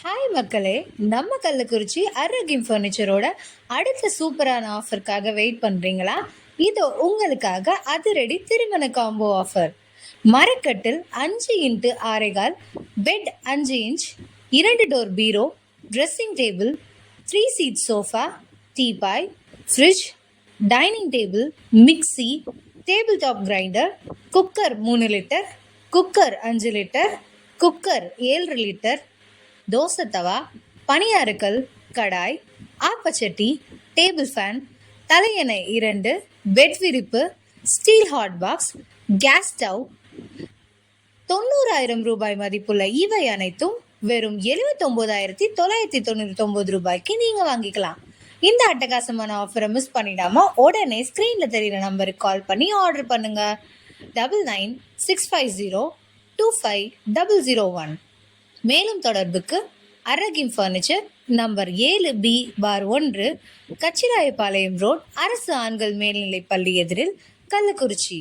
Hi மக்களே, நம்ம கள்ளக்குறிச்சி ஆரோக்கியம் ஃபர்னிச்சரோட அடுத்த சூப்பரான ஆஃபருக்காக வெயிட் பண்ணுறீங்களா? இதோ உங்களுக்காக அதிரடி திருமண காம்போ ஆஃபர். மரக்கட்டில் 5x6.25, bed 5 inch, 2 door bureau, dressing table, 3 seat sofa, teapoy, fridge, dining table, mixie, table top grinder, cooker 3 litre, cooker 5 litre, cooker 7 litre, dosa tawa, பனியாறுக்கல், கடாய், ஆப்பச்சட்டி, டேபிள் ஃபேன், தலையணை 2, பெட் விரிப்பு, steel hot box, gas stove, 90,000 ரூபாய் மதிப்புள்ள இவை அனைத்தும் வெறும் 79,999 ரூபாய்க்கு நீங்க வாங்கிக்கலாம். இந்த அட்டகாசமான ஆஃபரை மிஸ் பண்ணிடாம உடனே ஸ்கிரீன்ல தெரியுற நம்பருக்கு கால் பண்ணி ஆர்டர் பண்ணுங்க. 9965025001. மேலும் தொடர்புக்கு ஆரோக்கியம் furniture, number 7B/1, Kachirayapalayam road, அரசு ஆண்கள் மேல்நிலைப் பள்ளி எதிரில், கள்ளக்குறிச்சி.